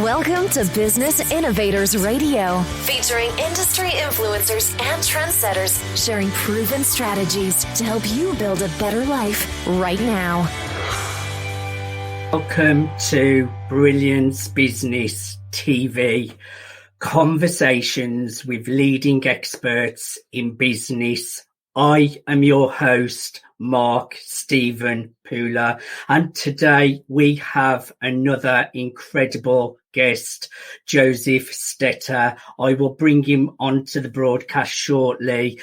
Welcome to Business Innovators Radio, featuring industry influencers and trendsetters sharing proven strategies to help you build a better life right now. Welcome to Brilliance Business TV, conversations with leading experts in business. I am your host, Mark Stephen Pooler, and today we have another incredible guest, Josef Stetter. I will bring him onto the broadcast shortly.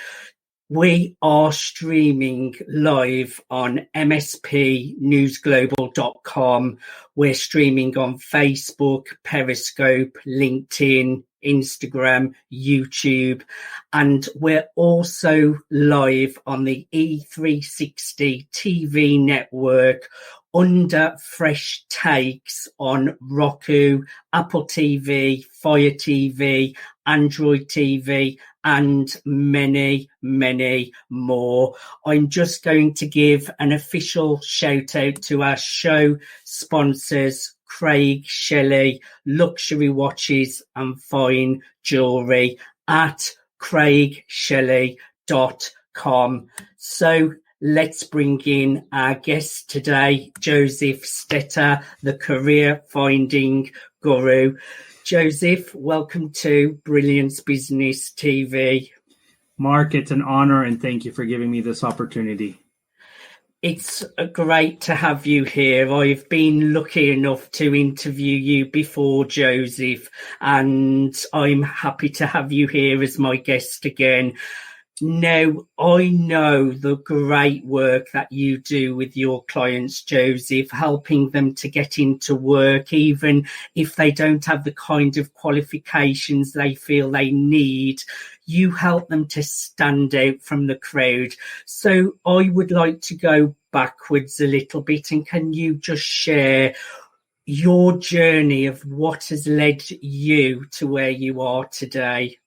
We are streaming live on mspnewsglobal.com. We're streaming on Facebook, Periscope, LinkedIn, Instagram, YouTube, and we're also live on the E360 TV network under Fresh Takes on Roku, Apple TV, Fire TV, Android TV, and many, many more. I'm just going to give an official shout out to our show sponsors, Craig Shelley, Luxury Watches and Fine Jewellery at craigshelley.com. So let's bring in our guest today, Josef Stetter, the career finding guru. Josef, welcome to Brilliance Business TV. Mark, it's an honor and thank you for giving me this opportunity. It's great to have you here. I've been lucky enough to interview you before, Josef, and I'm happy to have you here as my guest again. Now, I know the great work that you do with your clients, Josef, helping them to get into work, even if they don't have the kind of qualifications they feel they need. You help them to stand out from the crowd. So I would like to go backwards a little bit, and can you just share your journey of what has led you to where you are today?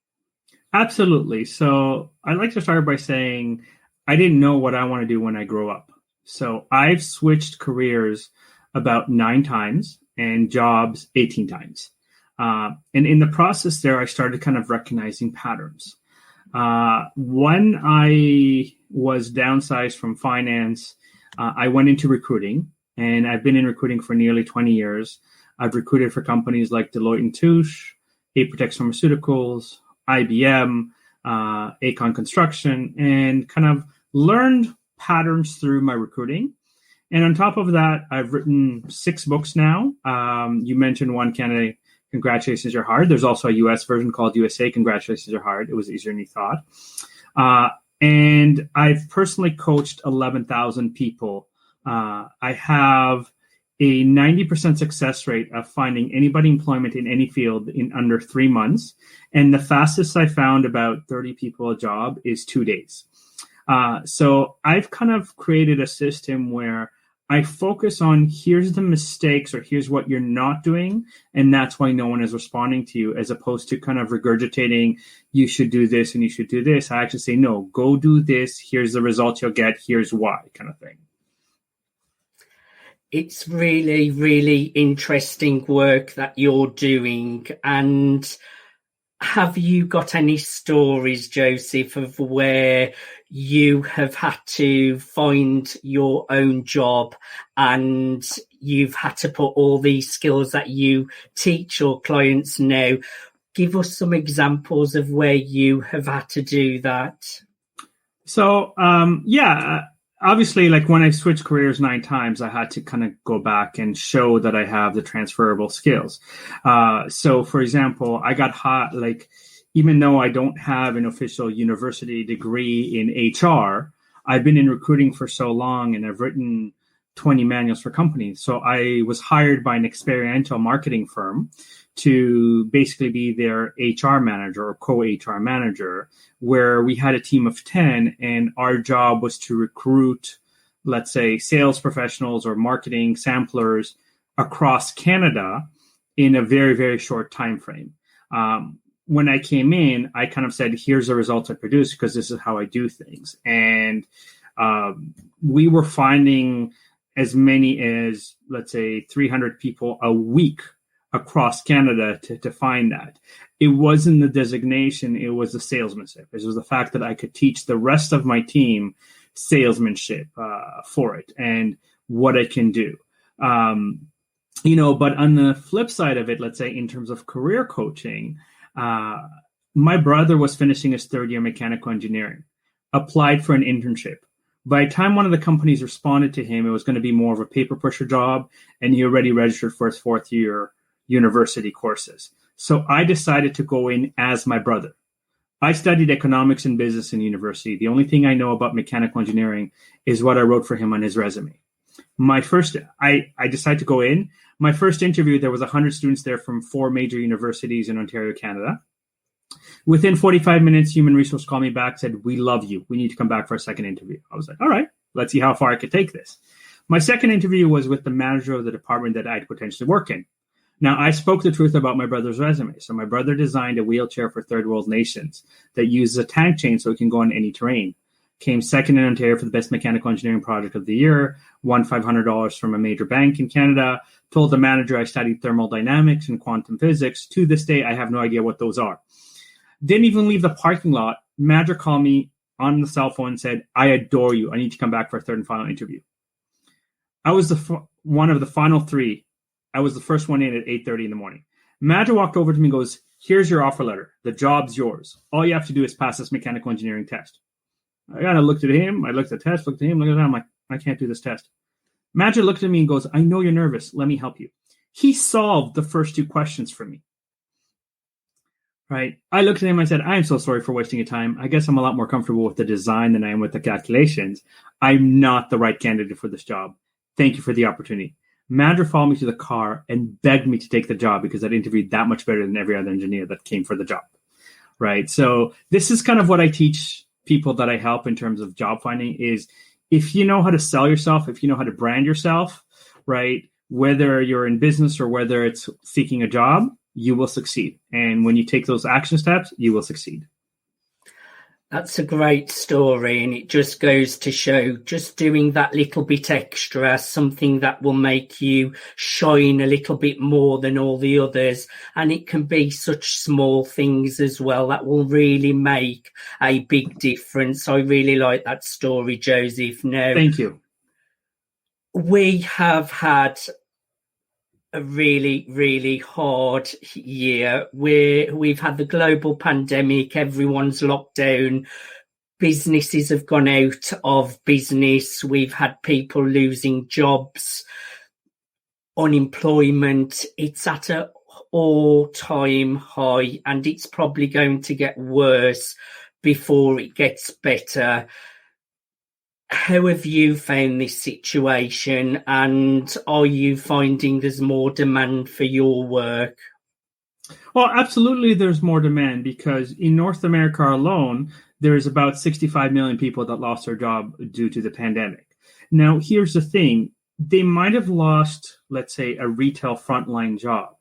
Absolutely. So I'd like to start by saying I didn't know what I want to do when I grow up. So I've switched careers about 9 times and jobs 18 times. And in the process there, I started kind of recognizing patterns. When I was downsized from finance, I went into recruiting, and I've been in recruiting for nearly 20 years. I've recruited for companies like Deloitte and Touche, Apotex Pharmaceuticals, IBM, Aecon Construction, and kind of learned patterns through my recruiting. And on top of that, I've written 6 books now. You mentioned one, Canada, Congratulations, You're Hard. There's also a US version called USA, Congratulations, You're Hard. It was easier than you thought. And I've personally coached 11,000 people. I have a 90% success rate of finding anybody employment in any field in under 3 months. And the fastest I found about 30 people a job is 2 days. So I've kind of created a system where I focus on here's the mistakes or here's what you're not doing. And that's why no one is responding to you, as opposed to kind of regurgitating, you should do this and you should do this. I actually say, no, go do this. Here's the result you'll get. Here's why, kind of thing. It's really, really interesting work that you're doing. And have you got any stories, Josef, of where you have had to find your own job and you've had to put all these skills that you teach your clients now? Give us some examples of where you have had to do that. So, obviously, like when I switched careers 9 times, I had to kind of go back and show that I have the transferable skills. So, for example, I got hot, like, even though I don't have an official university degree in HR, I've been in recruiting for so long and I've written 20 manuals for companies. So I was hired by an experiential marketing firm to basically be their HR manager or co-HR manager, where we had a team of 10 and our job was to recruit, let's say, sales professionals or marketing samplers across Canada in a very, very short time frame. When I came in, I kind of said, here's the results I produce because this is how I do things. And we were finding as many as, let's say, 300 people a week across Canada to find that. It wasn't the designation, it was the salesmanship. It was the fact that I could teach the rest of my team salesmanship for it and what I can do. But on the flip side of it, let's say in terms of career coaching, my brother was finishing his third year mechanical engineering, applied for an internship. By the time one of the companies responded to him, it was going to be more of a paper pusher job, and he already registered for his fourth year university courses. So I decided to go in as my brother. I studied economics and business in university. The only thing I know about mechanical engineering is what I wrote for him on his resume. I decided to go in. My first interview, there was 100 students there from 4 major universities in Ontario, Canada. Within 45 minutes, human resource called me back, said, "We love you. We need to come back for a second interview." I was like, all right, let's see how far I could take this. My second interview was with the manager of the department that I'd potentially work in. Now, I spoke the truth about my brother's resume. So my brother designed a wheelchair for third world nations that uses a tank chain so it can go on any terrain. Came second in Ontario for the best mechanical engineering project of the year, won $500 from a major bank in Canada, told the manager I studied thermodynamics and quantum physics. To this day, I have no idea what those are. Didn't even leave the parking lot. Manager called me on the cell phone and said, "I adore you. I need to come back for a third and final interview." I was one of the final 3. I was the first one in at 8:30 in the morning. Manager walked over to me and goes, "Here's your offer letter. The job's yours. All you have to do is pass this mechanical engineering test." I kind of looked at him. I looked at the test, looked at him, looked at him. I'm like, I can't do this test. Manager looked at me and goes, "I know you're nervous. Let me help you." He solved the first 2 questions for me. Right. I looked at him. I said, "I am so sorry for wasting your time. I guess I'm a lot more comfortable with the design than I am with the calculations. I'm not the right candidate for this job. Thank you for the opportunity." Manager followed me to the car and begged me to take the job because I'd interviewed that much better than every other engineer that came for the job. Right. So this is kind of what I teach people that I help in terms of job finding is if you know how to sell yourself, if you know how to brand yourself, right, whether you're in business or whether it's seeking a job, you will succeed. And when you take those action steps, you will succeed. That's a great story, and it just goes to show just doing that little bit extra, something that will make you shine a little bit more than all the others. And it can be such small things as well that will really make a big difference. I really like that story, Joseph. Now, thank you. We have had a really, really hard year where we've had the global pandemic, everyone's locked down, businesses have gone out of business, we've had people losing jobs, unemployment, it's at an all-time high, and it's probably going to get worse before it gets better. How have you found this situation, and are you finding there's more demand for your work? Well, absolutely there's more demand because in North America alone, there's about 65 million people that lost their job due to the pandemic. Now, here's the thing. They might have lost, let's say, a retail frontline job,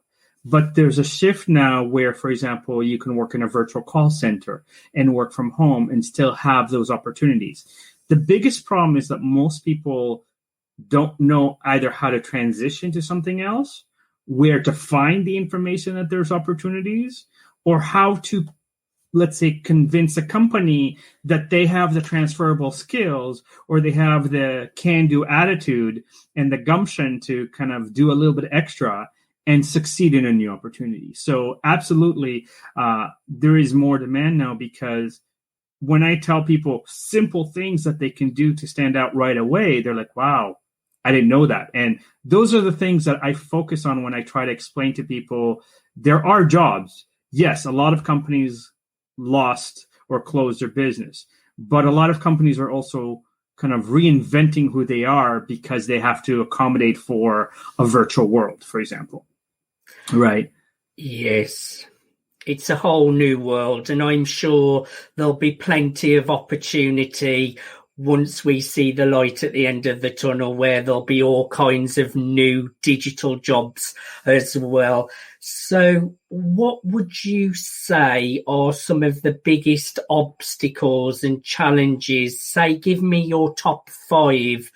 but there's a shift now where, for example, you can work in a virtual call center and work from home and still have those opportunities. The biggest problem is that most people don't know either how to transition to something else, where to find the information that there's opportunities, or how to, let's say, convince a company that they have the transferable skills or they have the can-do attitude and the gumption to kind of do a little bit extra and succeed in a new opportunity. So absolutely, there is more demand now because when I tell people simple things that they can do to stand out right away, they're like, wow, I didn't know that. And those are the things that I focus on when I try to explain to people there are jobs. Yes, a lot of companies lost or closed their business, but a lot of companies are also kind of reinventing who they are because they have to accommodate for a virtual world, for example. Right. Yes. It's a whole new world, and I'm sure there'll be plenty of opportunity once we see the light at the end of the tunnel, where there'll be all kinds of new digital jobs as well. So what would you say are some of the biggest obstacles and challenges? Say, give me your top 5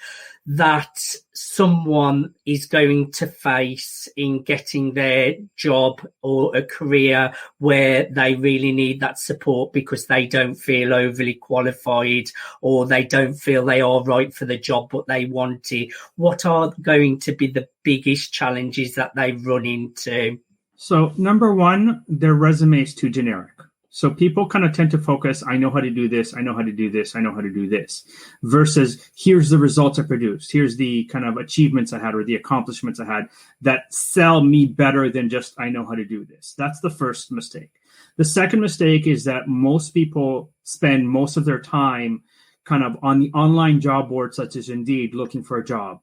that someone is going to face in getting their job or a career where they really need that support because they don't feel overly qualified or they don't feel they are right for the job but they want it? What are going to be the biggest challenges that they run into? So number one, their resume is too generic. So people kind of tend to focus, I know how to do this, I know how to do this, I know how to do this, versus here's the results I produced, here's the kind of achievements I had or the accomplishments I had that sell me better than just I know how to do this. That's the first mistake. The second mistake is that most people spend most of their time kind of on the online job boards such as Indeed looking for a job.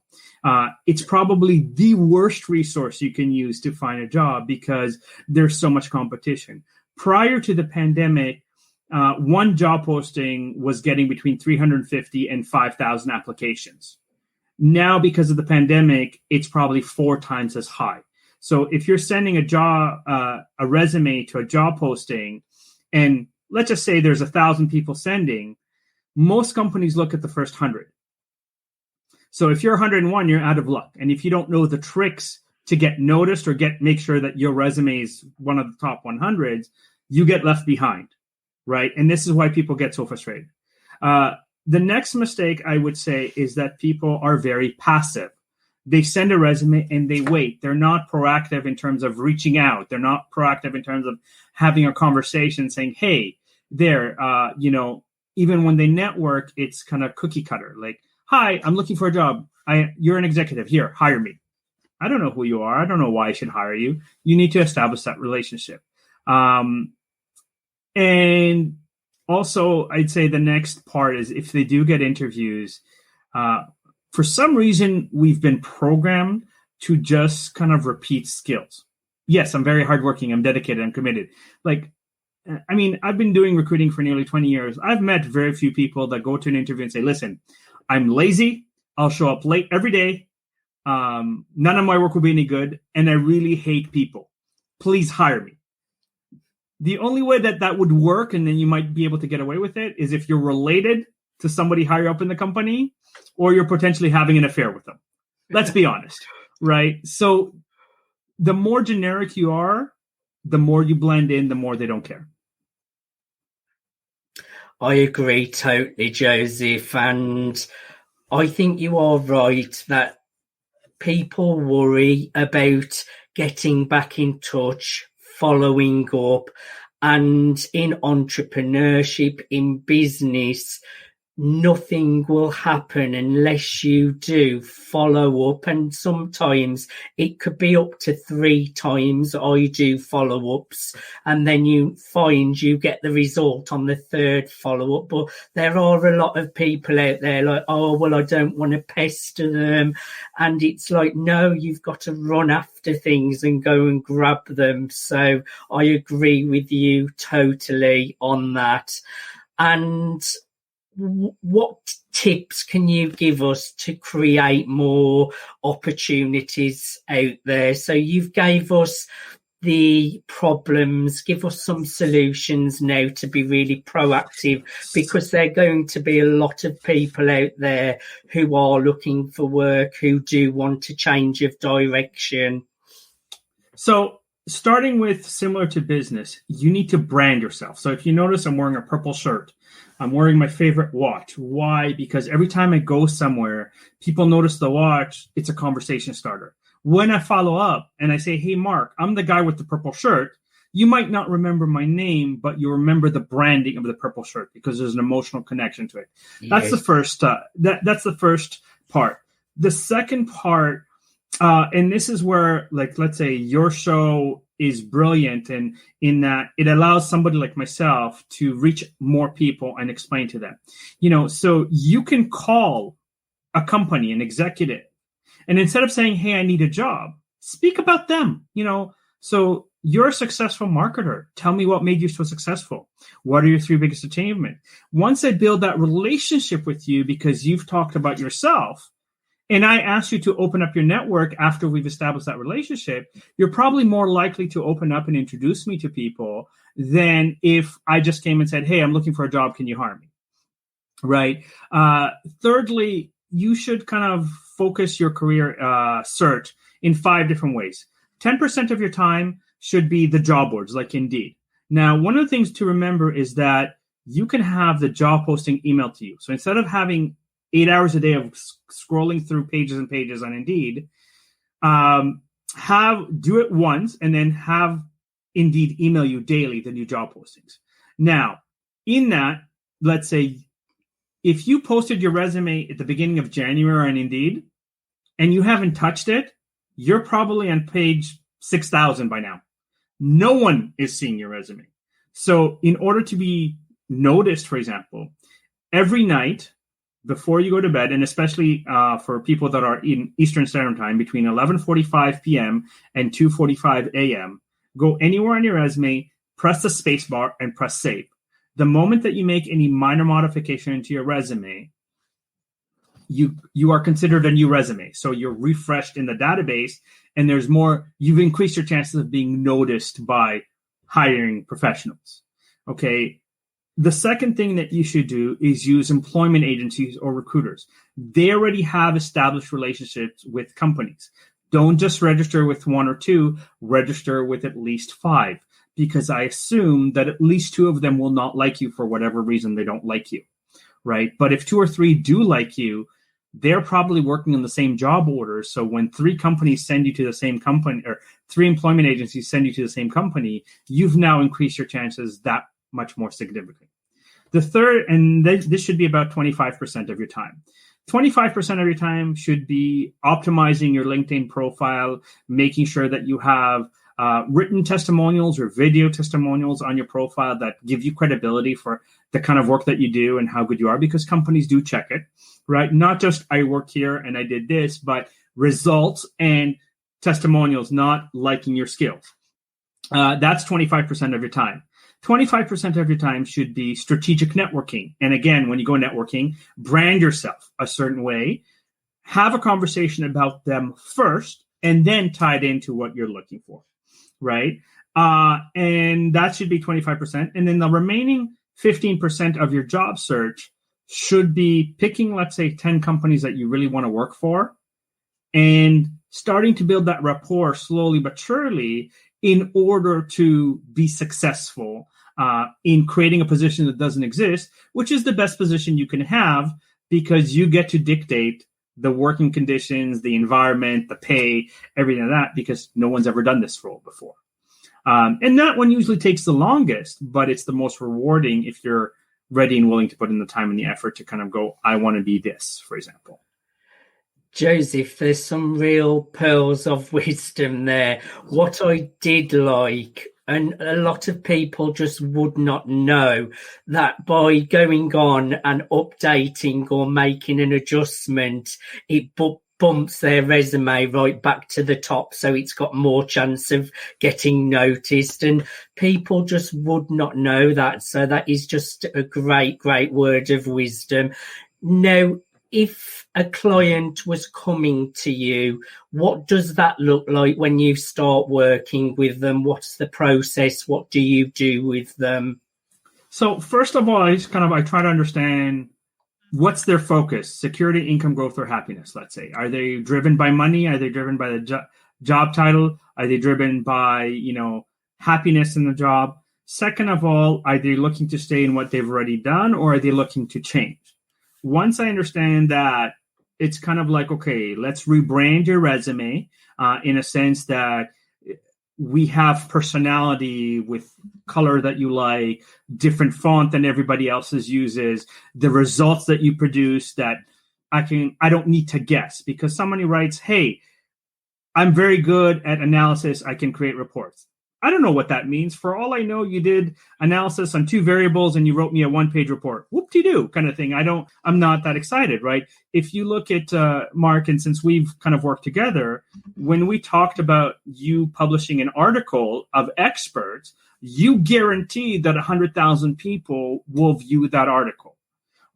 It's probably the worst resource you can use to find a job because there's so much competition. Prior to the pandemic, one job posting was getting between 350 and 5,000 applications. Now, because of the pandemic, it's probably 4 times as high. So if you're sending a resume to a job posting, and let's just say there's 1,000 people sending, most companies look at the first 100. So if you're 101, you're out of luck. And if you don't know the tricks to get noticed or make sure that your resume is one of the top 100s, you get left behind, right? And this is why people get so frustrated. The next mistake I would say is that people are very passive. They send a resume and they wait. They're not proactive in terms of reaching out. They're not proactive in terms of having a conversation saying, hey, even when they network, it's kind of cookie cutter. Like, hi, I'm looking for a job. You're an executive. Here, hire me. I don't know who you are. I don't know why I should hire you. You need to establish that relationship. And also, I'd say the next part is if they do get interviews, for some reason, we've been programmed to just kind of repeat skills. Yes, I'm very hardworking. I'm dedicated. I'm committed. I've been doing recruiting for nearly 20 years. I've met very few people that go to an interview and say, listen, I'm lazy. I'll show up late every day. None of my work will be any good, and I really hate people. Please hire me. The only way that would work, and then you might be able to get away with it, is if you're related to somebody higher up in the company, or you're potentially having an affair with them. Let's be honest, right? So the more generic you are, the more you blend in, the more they don't care. I agree totally, Joseph, and I think you are right that people worry about getting back in touch, following up, and in entrepreneurship, in business, nothing will happen unless you do follow up. And sometimes it could be up to 3 times I do follow-ups, and then you find you get the result on the 3rd follow-up. But there are a lot of people out there like, oh, well, I don't want to pester them. And it's like, no, you've got to run after things and go and grab them. So I agree with you totally on that. And what tips can you give us to create more opportunities out there? So you've gave us the problems, give us some solutions now to be really proactive, because there are going to be a lot of people out there who are looking for work, who do want a change of direction. So starting with similar to business, you need to brand yourself. So if you notice, I'm wearing a purple shirt. I'm wearing my favorite watch. Why? Because every time I go somewhere, people notice the watch. It's a conversation starter. When I follow up and I say, hey, Mark, I'm the guy with the purple shirt, you might not remember my name, but you remember the branding of the purple shirt because there's an emotional connection to it. Yes. That's the first. That's the first part. The second part, and this is where, like, let's say your show is brilliant, and in that it allows somebody like myself to reach more people and explain to them. So you can call a company, an executive, and instead of saying, hey, I need a job, speak about them. So you're a successful marketer. Tell me what made you so successful. What are your 3 biggest achievements? Once I build that relationship with you because you've talked about yourself, and I ask you to open up your network after we've established that relationship, you're probably more likely to open up and introduce me to people than if I just came and said, hey, I'm looking for a job. Can you hire me? Right. Thirdly, you should kind of focus your career search in 5 different ways. 10% of your time should be the job boards, like Indeed. Now, one of the things to remember is that you can have the job posting emailed to you. So instead of having 8 hours a day of scrolling through pages and pages on Indeed, do it once and then have Indeed email you daily the new job postings. Now, in that, let's say if you posted your resume at the beginning of January on Indeed and you haven't touched it, you're probably on page 6,000 by now. No one is seeing your resume. So in order to be noticed, for example, every night before you go to bed, and especially for people that are in Eastern Standard Time between 11:45 p.m. and 2:45 a.m., go anywhere on your resume, press the space bar, and press save. The moment that you make any minor modification to your resume, you are considered a new resume. So you're refreshed in the database, and you've increased your chances of being noticed by hiring professionals. Okay. The second thing that you should do is use employment agencies or recruiters. They already have established relationships with companies. Don't just register with 1 or 2, register with at least 5, because I assume that at least 2 of them will not like you for whatever reason they don't like you, right? But if 2 or 3 do like you, they're probably working on the same job orders. So when 3 companies send you to the same company, or 3 employment agencies send you to the same company, you've now increased your chances that much more significantly. The third, and this should be about 25% of your time. 25% of your time should be optimizing your LinkedIn profile, making sure that you have written testimonials or video testimonials on your profile that give you credibility for the kind of work that you do and how good you are, because companies do check it, right? Not just I work here and I did this, but results and testimonials, not liking your skills. That's 25% of your time. 25% of your time should be strategic networking. And again, when you go networking, brand yourself a certain way, have a conversation about them first, and then tie it into what you're looking for, right? And that should be 25%. And then the remaining 15% of your job search should be picking, let's say, 10 companies that you really want to work for and starting to build that rapport slowly but surely in order to be successful in creating a position that doesn't exist, which is the best position you can have because you get to dictate the working conditions, the environment, the pay, everything like that, because no one's ever done this role before. And that one usually takes the longest, but it's the most rewarding if you're ready and willing to put in the time and the effort to kind of go, I want to be this, for example. Joseph, there's some real pearls of wisdom there. What I did like, and a lot of people just would not know, that by going on and updating or making an adjustment, it bumps their resume right back to the top, so it's got more chance of getting noticed, and people just would not know that. So that is just a great word of wisdom. Now, if a client was coming to you, what does that look like when you start working with them? What's the process? What do you do with them? So first of all, I try to understand what's their focus: security, income, growth, or happiness, let's say. Are they driven by money? Are they driven by the job title? Are they driven by, happiness in the job? Second of all, are they looking to stay in what they've already done, or are they looking to change? Once I understand that, it's kind of like, okay, let's rebrand your resume in a sense that we have personality with color that you like, different font than everybody else's uses, the results that you produce that I don't need to guess, because somebody writes, hey, I'm very good at analysis. I can create reports. I don't know what that means. For all I know, you did analysis on 2 variables and you wrote me a 1-page report. Whoop-de-doo kind of thing. I'm not that excited, right? If you look at Mark, and since we've kind of worked together, when we talked about you publishing an article of experts, you guaranteed that 100,000 people will view that article,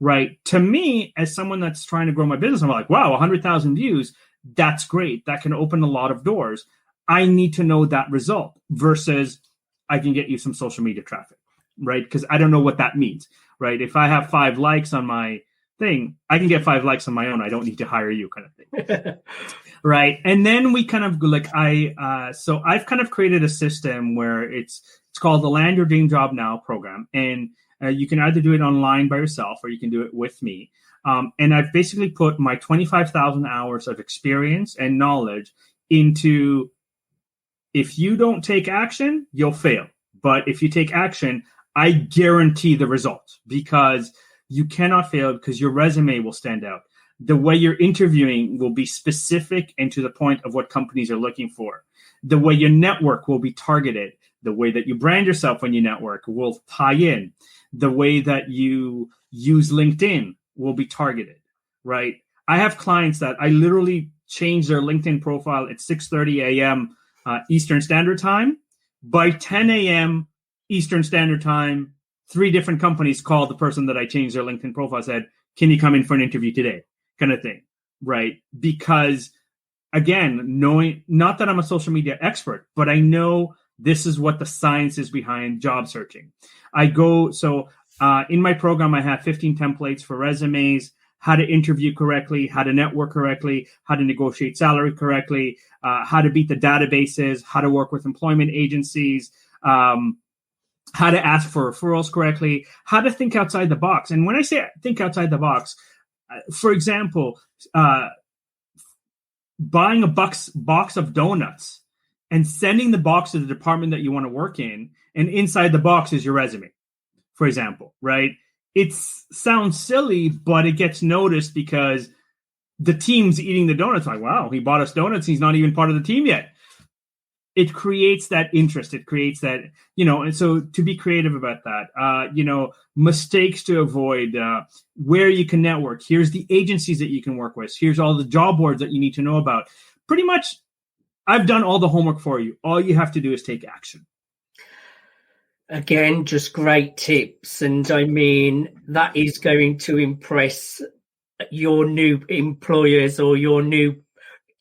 right? To me, as someone that's trying to grow my business, I'm like, wow, 100,000 views, that's great. That can open a lot of doors. I need to know that result versus I can get you some social media traffic, right? Because I don't know what that means, right? If I have 5 likes on my thing, I can get 5 likes on my own. I don't need to hire you, kind of thing. Right. And then we kind of like, so I've kind of created a system where it's called the Land Your Dream Job Now program. And you can either do it online by yourself or you can do it with me. And I've basically put my 25,000 hours of experience and knowledge into, if you don't take action, you'll fail. But if you take action, I guarantee the results, because you cannot fail, because your resume will stand out. The way you're interviewing will be specific and to the point of what companies are looking for. The way your network will be targeted. The way that you brand yourself when you network will tie in. The way that you use LinkedIn will be targeted, right? I have clients that I literally change their LinkedIn profile at 6:30 a.m. Eastern Standard Time. By 10 a.m. Eastern Standard Time, 3 different companies called the person that I changed their LinkedIn profile, said, can you come in for an interview today? Kind of thing, right? Because, again, knowing, not that I'm a social media expert, but I know this is what the science is behind job searching. In my program, I have 15 templates for resumes, how to interview correctly, how to network correctly, how to negotiate salary correctly, how to beat the databases, how to work with employment agencies, how to ask for referrals correctly, how to think outside the box. And when I say think outside the box, for example, buying a box of donuts and sending the box to the department that you want to work in, and inside the box is your resume, for example, right? It sounds silly, but it gets noticed because the team's eating the donuts. Like, wow, he bought us donuts. He's not even part of the team yet. It creates that interest. It creates that, and so to be creative about that, mistakes to avoid, where you can network. Here's the agencies that you can work with. Here's all the job boards that you need to know about. Pretty much, I've done all the homework for you. All you have to do is take action. Again, just great tips. And I mean, that is going to impress your new employers or your new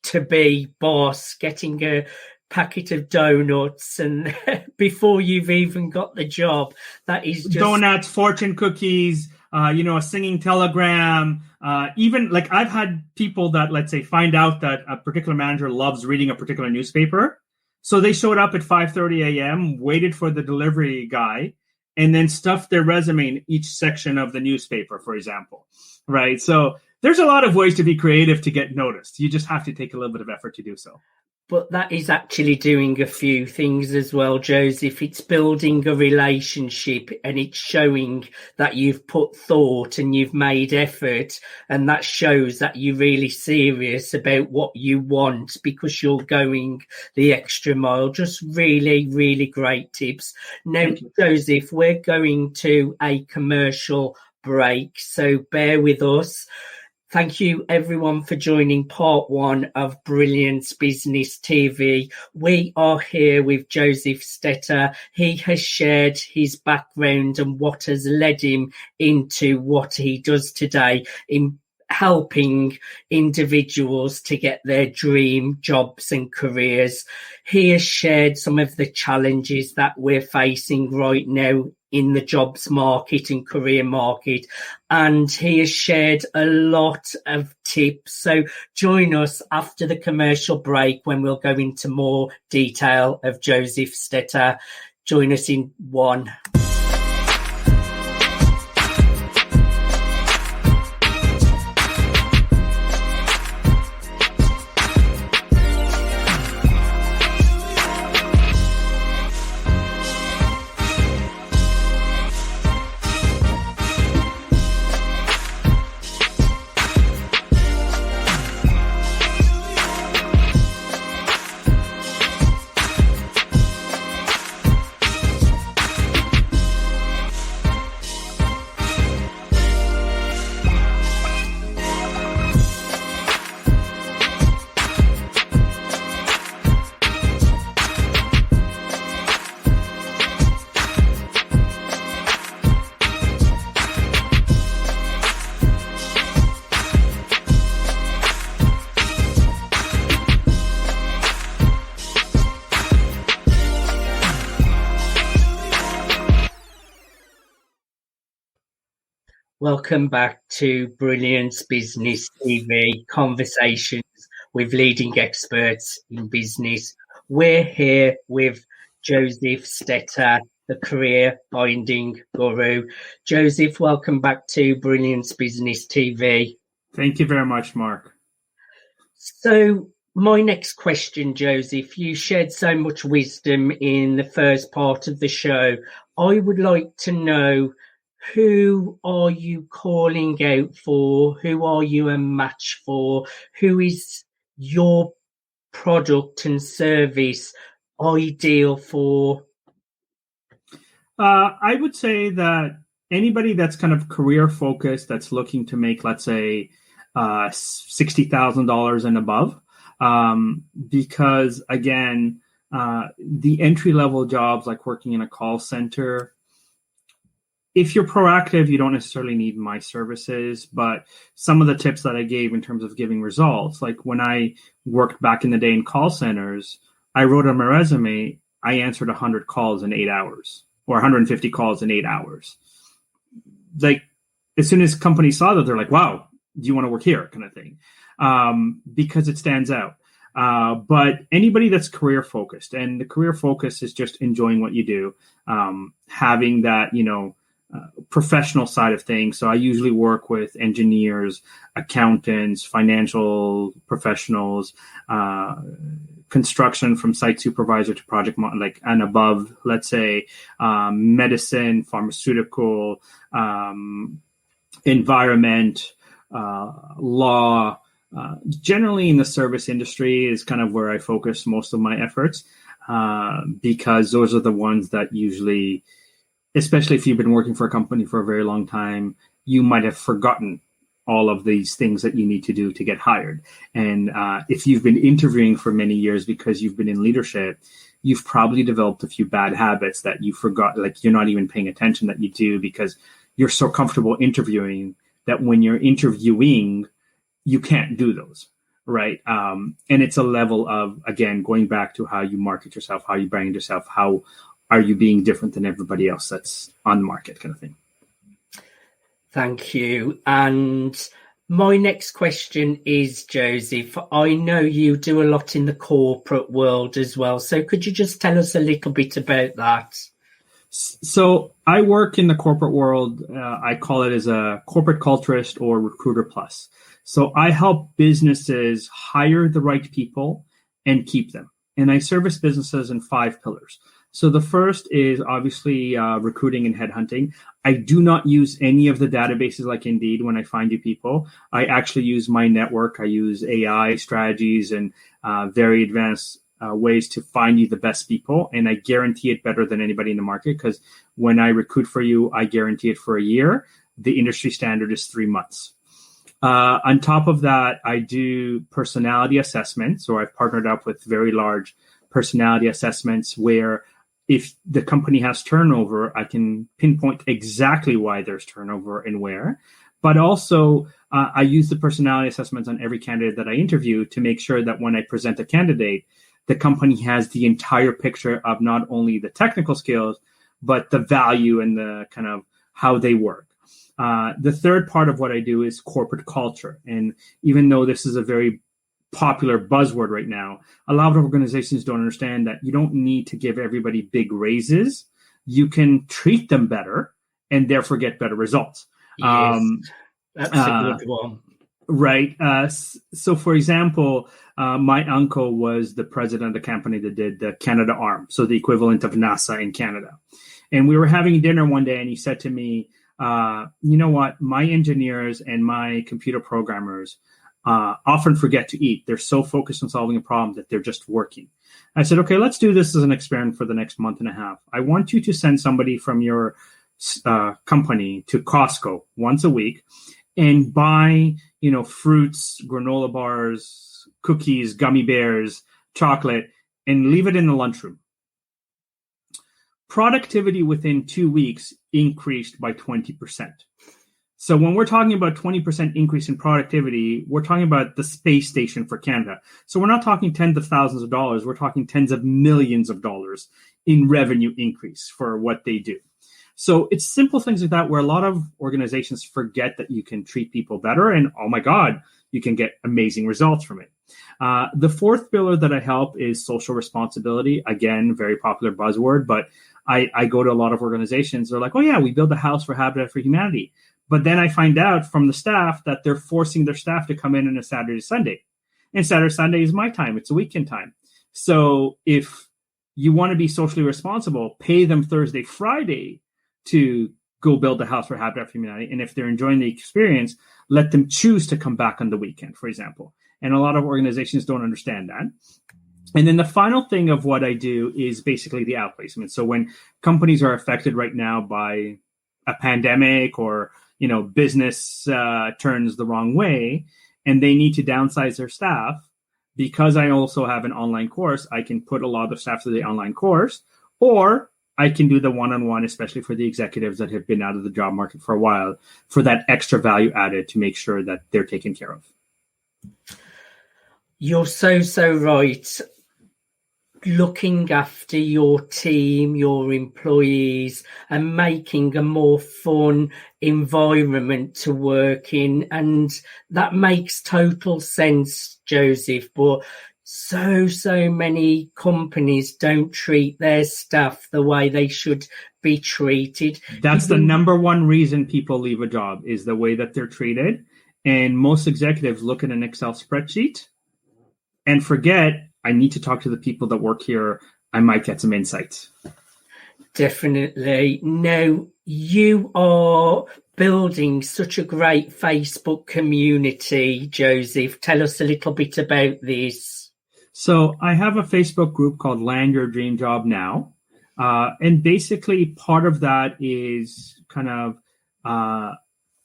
to-be boss, getting a packet of donuts and before you've even got the job. That is just donuts, fortune cookies, a singing telegram. Even like I've had people that, let's say, find out that a particular manager loves reading a particular newspaper. So they showed up at 5:30 a.m., waited for the delivery guy, and then stuffed their resume in each section of the newspaper, for example, right? So there's a lot of ways to be creative to get noticed. You just have to take a little bit of effort to do so. But that is actually doing a few things as well, Joseph. It's building a relationship and it's showing that you've put thought and you've made effort. And that shows that you're really serious about what you want because you're going the extra mile. Just really, really great tips. Now, Joseph, we're going to a commercial break, so bear with us. Thank you, everyone, for joining part 1 of Brilliance Business TV. We are here with Josef Stetter. He has shared his background and what has led him into what he does today in helping individuals to get their dream jobs and careers. He has shared some of the challenges that we're facing right now in the jobs market and career market, and he has shared a lot of tips. So join us after the commercial break when we'll go into more detail of Josef Stetter. Join us in 1. Welcome back to Brilliance Business TV, conversations with leading experts in business. We're here with Josef Stetter, the career finding guru. Josef, welcome back to Brilliance Business TV. Thank you very much, Mark. So my next question, Josef, you shared so much wisdom in the first part of the show. I would like to know, who are you calling out for? Who are you a match for? Who is your product and service ideal for? I would say that anybody that's kind of career focused, that's looking to make, let's say, $60,000 and above, because again, the entry level jobs like working in a call center, if you're proactive, you don't necessarily need my services, but some of the tips that I gave in terms of giving results, like when I worked back in the day in call centers, I wrote on my resume, I answered 100 calls in 8 hours or 150 calls in 8 hours. Like, as soon as companies saw that, they're like, wow, do you want to work here, kind of thing, because it stands out. But anybody that's career focused, and the career focus is just enjoying what you do, having that, professional side of things. So I usually work with engineers, accountants, financial professionals, construction from site supervisor to project and above, let's say, medicine, pharmaceutical, environment, law, generally in the service industry is kind of where I focus most of my efforts, because those are the ones that usually, especially if you've been working for a company for a very long time, you might have forgotten all of these things that you need to do to get hired. And if you've been interviewing for many years because you've been in leadership, you've probably developed a few bad habits that you forgot, like you're not even paying attention that you do because you're so comfortable interviewing that when you're interviewing, you can't do those, right? And it's a level of, again, going back to how you market yourself, how you brand yourself, how are you being different than everybody else that's on the market, kind of thing. Thank you. And my next question is, Josef, I know you do a lot in the corporate world as well. So could you just tell us a little bit about that? So I work in the corporate world. I call it as a corporate culturist or recruiter plus. So I help businesses hire the right people and keep them. And I service businesses in 5 pillars. So the first is obviously recruiting and headhunting. I do not use any of the databases like Indeed when I find you people. I actually use my network. I use AI strategies and very advanced ways to find you the best people. And I guarantee it better than anybody in the market, because when I recruit for you, I guarantee it for a year. The industry standard is 3 months. On top of that, I do personality assessments. So I've partnered up with very large personality assessments where if the company has turnover, I can pinpoint exactly why there's turnover and where. But also, I use the personality assessments on every candidate that I interview to make sure that when I present a candidate, the company has the entire picture of not only the technical skills, but the value and the kind of how they work. The third part of what I do is corporate culture. And even though this is a very popular buzzword right now, a lot of organizations don't understand that you don't need to give everybody big raises. You can treat them better and therefore get better results. Yes, that's a good one. Right. So, for example, my uncle was the president of the company that did the Canada arm, so the equivalent of NASA in Canada. And we were having dinner one day and he said to me, you know what, my engineers and my computer programmers often forget to eat. They're so focused on solving a problem that they're just working. I said, okay, let's do this as an experiment for the next month and a half. I want you to send somebody from your company to Costco once a week and buy, fruits, granola bars, cookies, gummy bears, chocolate, and leave it in the lunchroom. Productivity within 2 weeks increased by 20%. So when we're talking about 20% increase in productivity, we're talking about the space station for Canada. So we're not talking tens of thousands of dollars. We're talking tens of millions of dollars in revenue increase for what they do. So it's simple things like that where a lot of organizations forget that you can treat people better, and oh my God, you can get amazing results from it. The fourth pillar that I help is social responsibility. Again, very popular buzzword, but I go to a lot of organizations. They're like, oh yeah, we build a house for Habitat for Humanity. But then I find out from the staff that they're forcing their staff to come in on a Saturday, Sunday. And Saturday, Sunday is my time. It's a weekend time. So if you want to be socially responsible, pay them Thursday, Friday to go build a house for Habitat for Humanity. And if they're enjoying the experience, let them choose to come back on the weekend, for example. And a lot of organizations don't understand that. And then the final thing of what I do is basically the outplacement. So when companies are affected right now by a pandemic or, business turns the wrong way and they need to downsize their staff, because I also have an online course, I can put a lot of the staff through the online course, or I can do the one-on-one, especially for the executives that have been out of the job market for a while, for that extra value added to make sure that they're taken care of. You're so right. Looking after your team, your employees, and making a more fun environment to work in. And that makes total sense, Joseph. But so many companies don't treat their staff the way they should be treated. That's the number one reason people leave a job, is the way that they're treated. And most executives look at an Excel spreadsheet and forget, I need to talk to the people that work here. I might get some insights. Definitely. Now, you are building such a great Facebook community, Joseph. Tell us a little bit about this. So I have a Facebook group called Land Your Dream Job Now. And basically part of that is kind of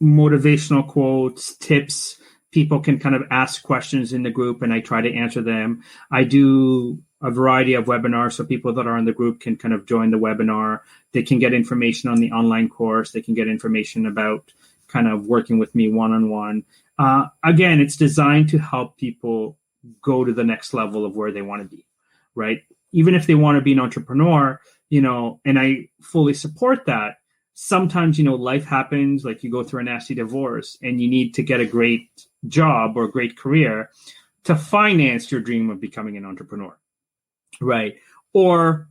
motivational quotes, tips. People can kind of ask questions in the group and I try to answer them. I do a variety of webinars, so people that are in the group can kind of join the webinar. They can get information on the online course. They can get information about kind of working with me one-on-one. Again, it's designed to help people go to the next level of where they want to be, right? Even if they want to be an entrepreneur, and I fully support that. Sometimes, life happens, like you go through a nasty divorce and you need to get a great job or a great career to finance your dream of becoming an entrepreneur, right? Or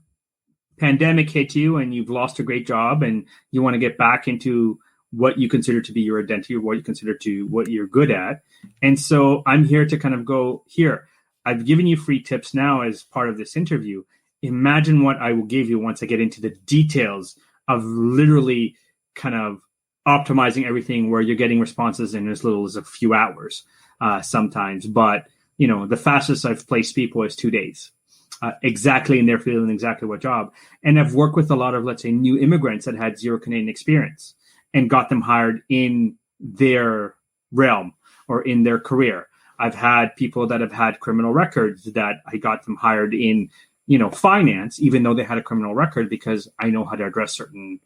pandemic hit you and you've lost a great job and you want to get back into what you consider to be your identity or what you consider to what you're good at. And so I'm here to kind of go, here, I've given you free tips now as part of this interview. Imagine what I will give you once I get into the details of literally kind of optimizing everything, where you're getting responses in as little as a few hours sometimes. But, the fastest I've placed people is 2 days, exactly in their field and exactly what job. And I've worked with a lot of, let's say, new immigrants that had zero Canadian experience and got them hired in their realm or in their career. I've had people that have had criminal records that I got them hired in, finance, even though they had a criminal record, because I know how to address certain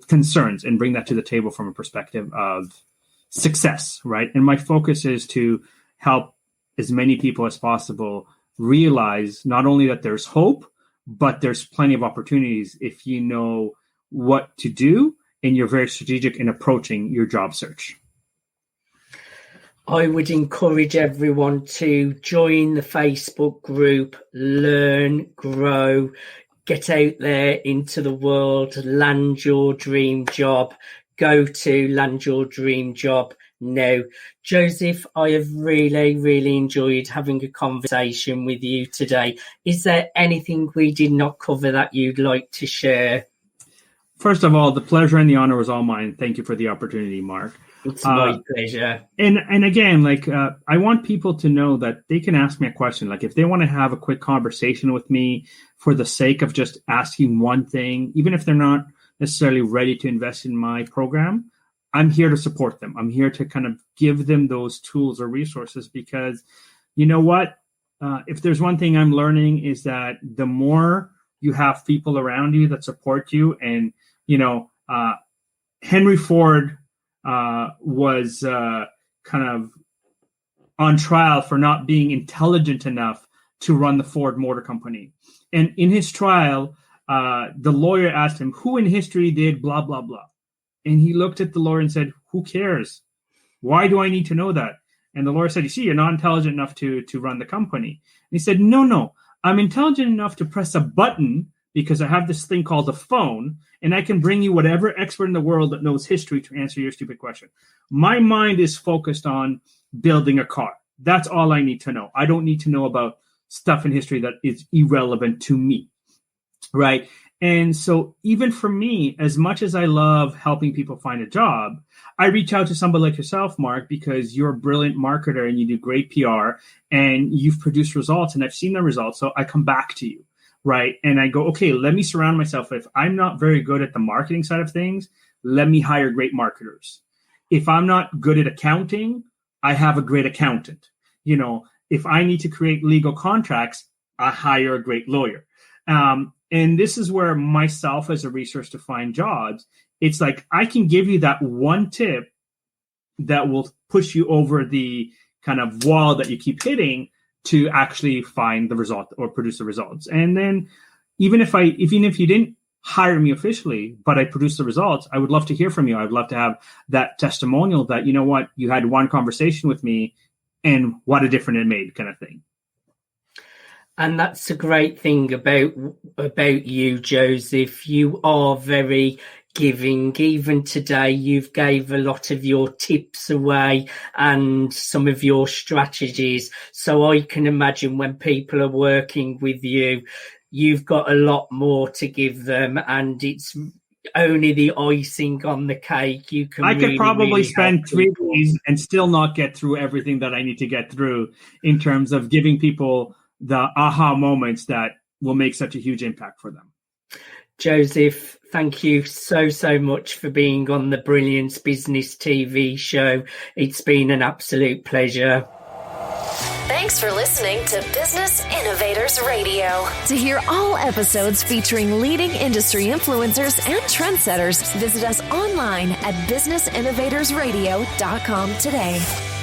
concerns and bring that to the table from a perspective of success, right? And my focus is to help as many people as possible realize not only that there's hope, but there's plenty of opportunities if you know what to do and you're very strategic in approaching your job search. I would encourage everyone to join the Facebook group, learn, grow, get out there into the world, land your dream job. Go to Land Your Dream Job now. Joseph, I have really enjoyed having a conversation with you today. Is there anything we did not cover that you'd like to share? First of all, the pleasure and the honor was all mine. Thank you for the opportunity, Mark. It's my pleasure. And again, I want people to know that they can ask me a question. Like if they want to have a quick conversation with me for the sake of just asking one thing, even if they're not necessarily ready to invest in my program, I'm here to support them. I'm here to kind of give them those tools or resources, because you know what? If there's one thing I'm learning is that the more you have people around you that support you, and, Henry Ford was kind of on trial for not being intelligent enough to run the Ford Motor Company. And in his trial, the lawyer asked him, who in history did blah, blah, blah? And he looked at the lawyer and said, who cares? Why do I need to know that? And the lawyer said, you see, you're not intelligent enough to run the company. And he said, no, I'm intelligent enough to press a button because I have this thing called a phone, and I can bring you whatever expert in the world that knows history to answer your stupid question. My mind is focused on building a car. That's all I need to know. I don't need to know about stuff in history that is irrelevant to me, right? And so even for me, as much as I love helping people find a job, I reach out to somebody like yourself, Mark, because you're a brilliant marketer and you do great PR and you've produced results and I've seen the results. So I come back to you, right? And I go, okay, let me surround myself. If I'm not very good at the marketing side of things, let me hire great marketers. If I'm not good at accounting, I have a great accountant. You know, if I need to create legal contracts, I hire a great lawyer. And this is where myself as a resource to find jobs, it's like I can give you that one tip that will push you over the kind of wall that you keep hitting to actually find the result or produce the results. And then even if you didn't hire me officially, but I produced the results, I would love to hear from you. I'd love to have that testimonial that, you know what, you had one conversation with me and what a difference it made kind of thing. And that's a great thing about you, Josef. You are very giving. Even today, you've gave a lot of your tips away and some of your strategies. So I can imagine when people are working with you, you've got a lot more to give them, and it's only the icing on the cake. You can. I could probably spend 3 days and still not get through everything that I need to get through in terms of giving people the aha moments that will make such a huge impact for them. Josef, thank you so much for being on the Brilliance Business TV show. It's been an absolute pleasure. Thanks for listening to Business Innovators Radio. To hear all episodes featuring leading industry influencers and trendsetters, visit us online at businessinnovatorsradio.com today.